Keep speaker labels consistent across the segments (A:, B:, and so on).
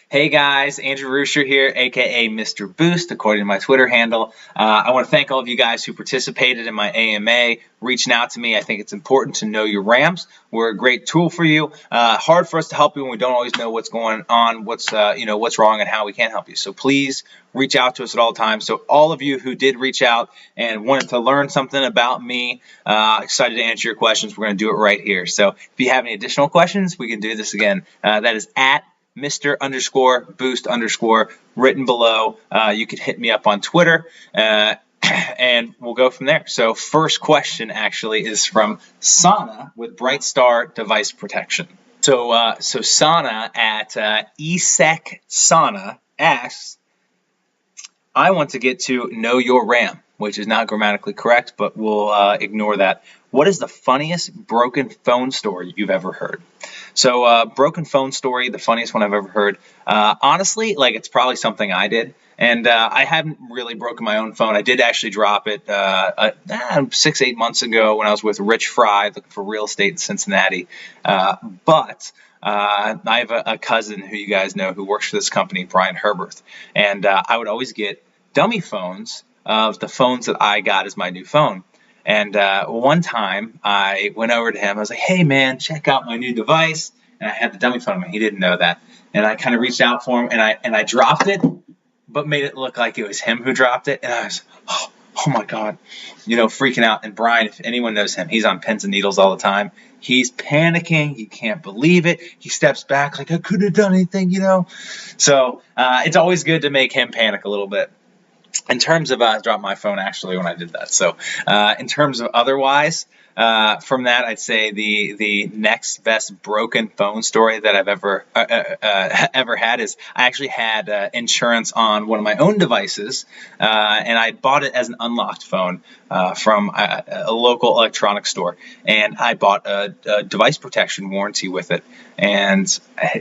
A: Hey guys, Andrew Rooster here, aka Mr. Boost, according to my Twitter handle. I want to thank all of you guys who participated in my AMA, reaching out to me. I think it's important to know your RAMs. We're a great tool for you. Hard for us to help you when we don't always know what's going on, what's wrong, and how we can help you. So please reach out to us at all times. So all of you who did reach out and wanted to learn something about me, excited to answer your questions. We're going to do it right here. So if you have any additional questions, we can do this again. That is at Mr_Boost_ written below. You can hit me up on Twitter and we'll go from there. So first question actually is from Sana with Bright Star Device Protection. So Sana at ESEC Sana asks, I want to get to know your RAM, which is not grammatically correct, but we'll ignore that. What is the funniest broken phone story you've ever heard? So broken phone story, the funniest one I've ever heard. Honestly, like it's probably something I did. And I haven't really broken my own phone. I did actually drop it 6-8 months ago when I was with Rich Fry looking for real estate in Cincinnati. But I have a cousin who you guys know who works for this company, Brian Herbert. And I would always get dummy phones of the phones that I got as my new phone. And one time I went over to him. I was like, hey, man, check out my new device. And I had the dummy phone. He didn't know that. And I kind of reached out for him, and I dropped it, but made it look like it was him who dropped it. And I was, oh my God, freaking out. And Brian, if anyone knows him, he's on pins and needles all the time. He's panicking. He can't believe it. He steps back like, I couldn't have done anything, So it's always good to make him panic a little bit. In terms of, I dropped my phone actually when I did that. So in terms of otherwise, from that, I'd say the next best broken phone story that I've ever had is I actually had insurance on one of my own devices, and I bought it as an unlocked phone from a local electronics store, and I bought a device protection warranty with it, and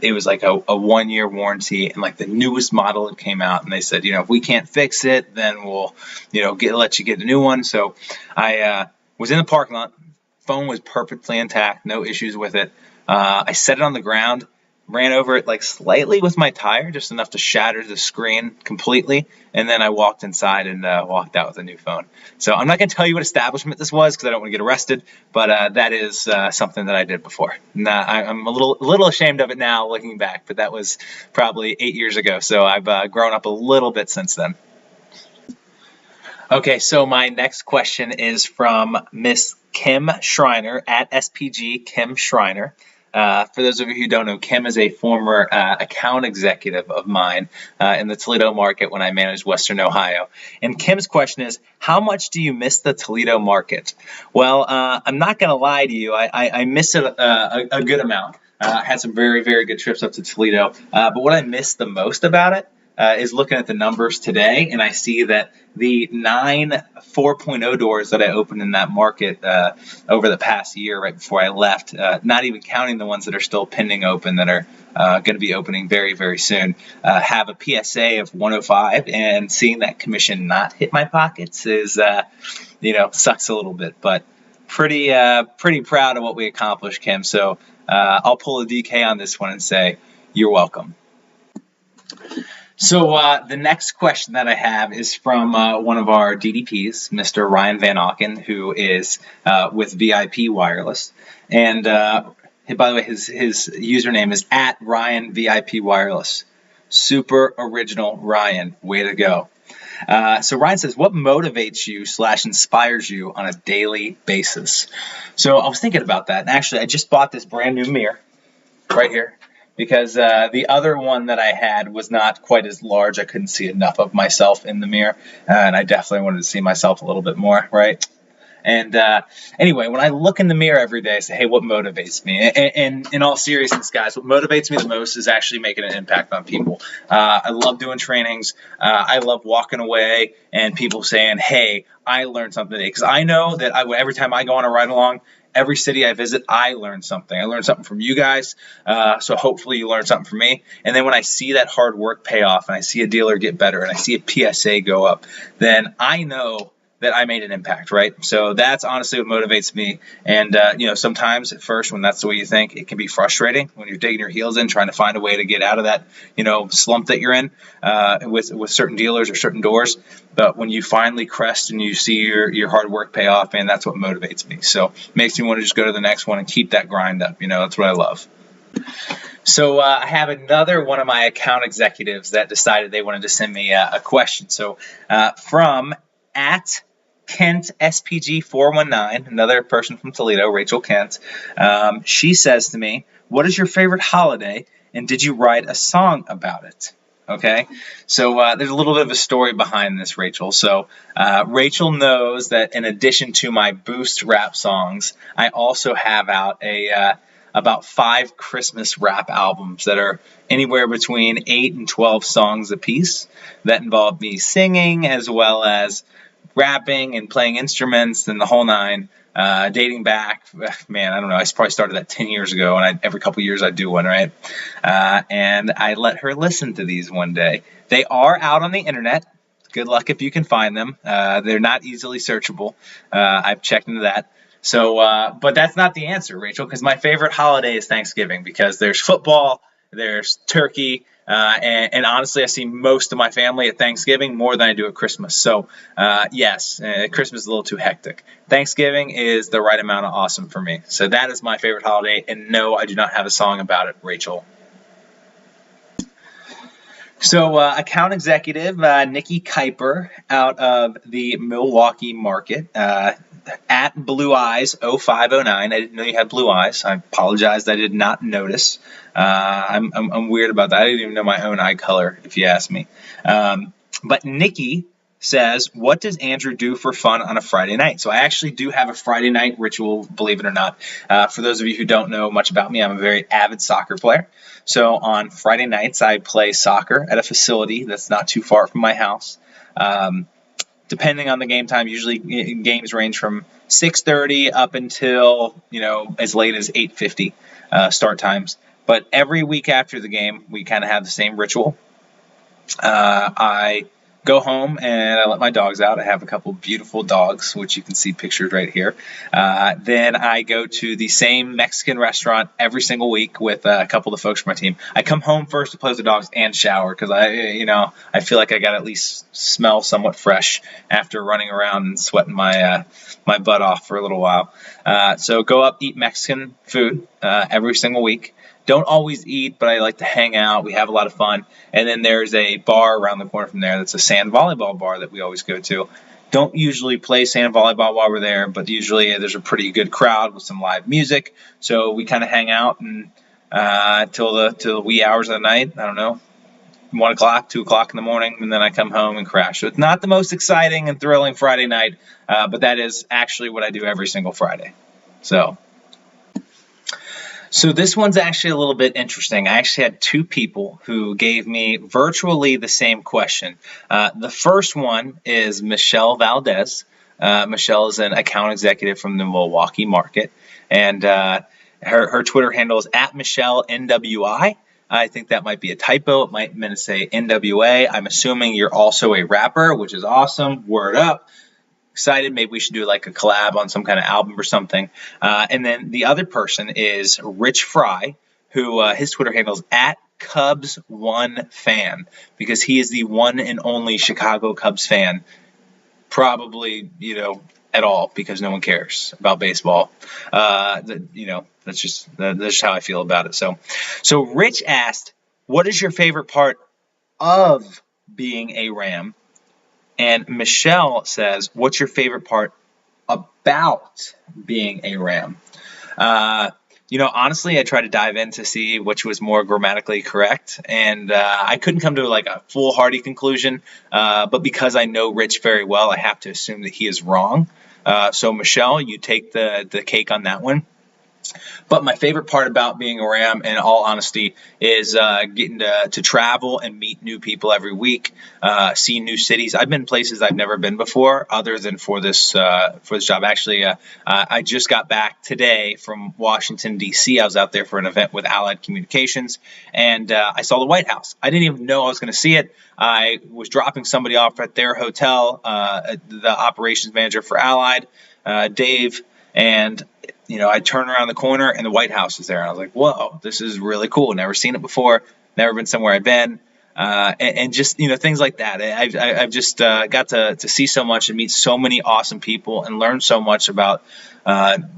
A: it was like a 1-year warranty, and like the newest model that came out, and they said, if we can't fix it, then we'll let you get a new one. So I was in the parking lot. Phone was perfectly intact, no issues with it. I set it on the ground, ran over it like slightly with my tire, just enough to shatter the screen completely, and then I walked inside and walked out with a new phone. So I'm not going to tell you what establishment this was because I don't want to get arrested, but that is something that I did before. I'm a little ashamed of it now looking back, but that was probably 8 years ago, so I've grown up a little bit since then. Okay, so my next question is from Miss Kim Schreiner at SPG Kim Schreiner. For those of you who don't know, Kim is a former account executive of mine in the Toledo market when I managed Western Ohio. And Kim's question is, how much do you miss the Toledo market? Well, I'm not going to lie to you. I miss it a good amount. I had some very, very good trips up to Toledo. But what I miss the most about it is looking at the numbers today, and I see that the 9 4.0 doors that I opened in that market over the past year right before I left, not even counting the ones that are still pending open that are going to be opening very, very soon, have a PSA of 105, and seeing that commission not hit my pockets is, sucks a little bit, but pretty proud of what we accomplished, Kim. So I'll pull a DK on this one and say, you're welcome. So the next question that I have is from one of our DDPs, Mr. Ryan Van Auken, who is with VIP Wireless. And by the way, his username is at Ryan VIP Wireless. Super original, Ryan. Way to go. So Ryan says, what motivates you / inspires you on a daily basis? So I was thinking about that. And actually, I just bought this brand new mirror right here, because the other one that I had was not quite as large. I couldn't see enough of myself in the mirror, and I definitely wanted to see myself a little bit more, right? And anyway, when I look in the mirror every day, I say, hey, what motivates me? And in all seriousness, guys, what motivates me the most is actually making an impact on people. I love doing trainings. I love walking away and people saying, hey, I learned something today. Because I know that every time I go on a ride-along, every city I visit, I learn something. I learned something from you guys, so hopefully you learn something from me. And then when I see that hard work pay off, and I see a dealer get better, and I see a PSA go up, then I know that I made an impact, right? So that's honestly what motivates me. And, sometimes at first when that's the way you think, it can be frustrating when you're digging your heels in, trying to find a way to get out of that, slump that you're in with certain dealers or certain doors. But when you finally crest and you see your hard work pay off, man, that's what motivates me. So it makes me want to just go to the next one and keep that grind up. That's what I love. So I have another one of my account executives that decided they wanted to send me a question. So from at Kent SPG 419, another person from Toledo, Rachel Kent, she says to me, "What is your favorite holiday, and did you write a song about it?" Okay, so there's a little bit of a story behind this, Rachel. So Rachel knows that in addition to my Boost rap songs, I also have out about 5 Christmas rap albums that are anywhere between 8 and 12 songs apiece that involve me singing as well as rapping and playing instruments and the whole nine, dating back, man, I don't know, I probably started that 10 years ago, and every couple years I do one, right? And I let her listen to these one day. They are out on the internet. Good luck if you can find them. They're not easily searchable. I've checked into that. So, but that's not the answer, Rachel, because my favorite holiday is Thanksgiving because there's football, there's turkey, and honestly, I see most of my family at Thanksgiving more than I do at Christmas. So, yes, Christmas is a little too hectic. Thanksgiving is the right amount of awesome for me. So that is my favorite holiday, and no, I do not have a song about it, Rachel. So account executive Nikki Kuiper out of the Milwaukee market, at Blue Eyes 0509. I didn't know you had blue eyes. I apologize. I did not notice. I'm weird about that. I didn't even know my own eye color, if you ask me. But Nikki says, "What does Andrew do for fun on a Friday night?" So I actually do have a Friday night ritual, believe it or not. For those of you who don't know much about me, I'm a very avid soccer player. So on Friday nights, I play soccer at a facility that's not too far from my house. Depending on the game time, usually games range from 6:30 up until, as late as 8:50 start times. But every week after the game, we kind of have the same ritual. I go home and I let my dogs out. I have a couple beautiful dogs, which you can see pictured right here. Then I go to the same Mexican restaurant every single week with a couple of the folks from my team. I come home first to play with the dogs and shower because I feel like I got to at least smell somewhat fresh after running around and sweating my butt off for a little while. So go up, eat Mexican food every single week. Don't always eat, but I like to hang out. We have a lot of fun. And then there's a bar around the corner from there that's a sand volleyball bar that we always go to. Don't usually play sand volleyball while we're there, but usually there's a pretty good crowd with some live music. So we kind of hang out and till the wee hours of the night. I don't know, 1 o'clock, 2 o'clock in the morning, and then I come home and crash. So it's not the most exciting and thrilling Friday night, but that is actually what I do every single Friday. So this one's actually a little bit interesting. I actually had 2 people who gave me virtually the same question. The first one is Michelle Valdez. Michelle is an account executive from the Milwaukee market, and her Twitter handle is at MichelleNWI. I think that might be a typo. It might meant to say NWA. I'm assuming you're also a rapper, which is awesome. Word up. Excited. Maybe we should do like a collab on some kind of album or something. And then the other person is Rich Fry, who his Twitter handle is at Cubs1fan, because he is the one and only Chicago Cubs fan, probably, at all, because no one cares about baseball. That's just how I feel about it. So Rich asked, "What is your favorite part of being a Ram?" And Michelle says, "What's your favorite part about being a Ram?" Honestly, I tried to dive in to see which was more grammatically correct, and I couldn't come to like a foolhardy conclusion. But because I know Rich very well, I have to assume that he is wrong. So Michelle, you take the cake on that one. But my favorite part about being a Ram, in all honesty, is getting to travel and meet new people every week, see new cities. I've been places I've never been before, other than for this job. Actually, I just got back today from Washington, D.C. I was out there for an event with Allied Communications, and I saw the White House. I didn't even know I was going to see it. I was dropping somebody off at their hotel, the operations manager for Allied, Dave, and I turn around the corner and the White House is there. And I was like, whoa, this is really cool. Never seen it before. Never been somewhere I've been. And just, things like that. I've just got to see so much and meet so many awesome people and learn so much about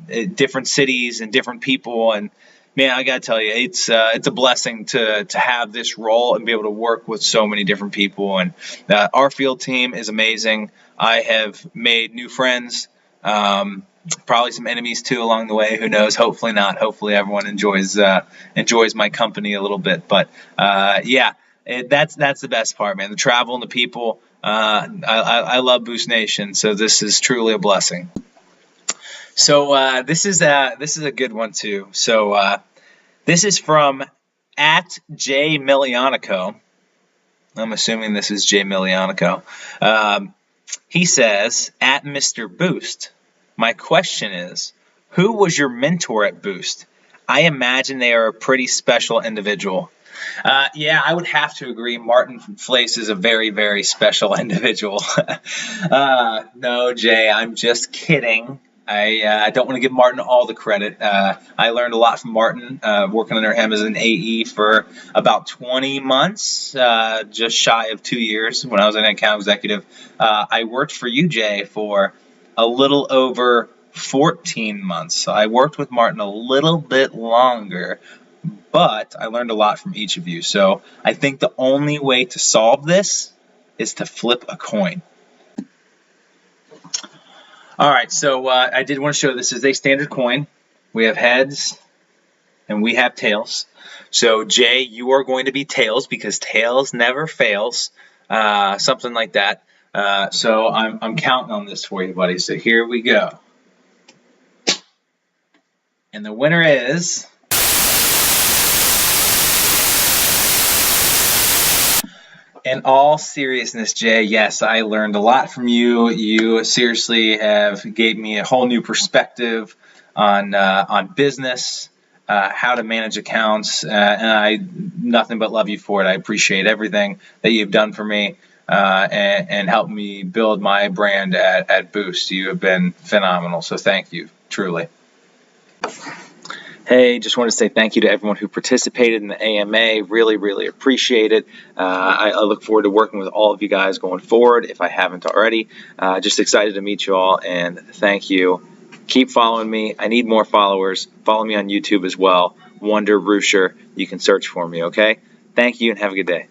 A: different cities and different people. And man, I got to tell you, it's a blessing to have this role and be able to work with so many different people. And our field team is amazing. I have made new friends. Probably some enemies too along the way. Who knows? Hopefully not. Hopefully everyone enjoys my company a little bit. But yeah, that's the best part, man. The travel and the people. I love Boost Nation, so this is truly a blessing. So this is a good one too. So this is from @JMilianico. I'm assuming this is J Milianico. He says, @Mr. Boost. My question is, who was your mentor at Boost? I imagine they are a pretty special individual. Yeah, I would have to agree. Martin Flace is a very, very special individual. No, Jay, I'm just kidding. I don't want to give Martin all the credit. I learned a lot from Martin, working under him as an AE for about 20 months, just shy of 2 years when I was an account executive. I worked for you, Jay, for a little over 14 months. So I worked with Martin a little bit longer, but I learned a lot from each of you. So I think the only way to solve this is to flip a coin. All right, so I did want to show this is a standard coin. We have heads and we have tails. So Jay, you are going to be tails because tails never fails, something like that. So I'm counting on this for you, buddy. So here we go. And the winner is... In all seriousness, Jay, yes, I learned a lot from you. You seriously have gave me a whole new perspective on business, how to manage accounts, and I nothing but love you for it. I appreciate everything that you've done for me. And help me build my brand at Boost. You have been phenomenal, so thank you, truly. Hey, just wanted to say thank you to everyone who participated in the AMA. Really, really appreciate it. I look forward to working with all of you guys going forward, if I haven't already. Just excited to meet you all, and thank you. Keep following me. I need more followers. Follow me on YouTube as well. Wonder Rusher. You can search for me, okay? Thank you, and have a good day.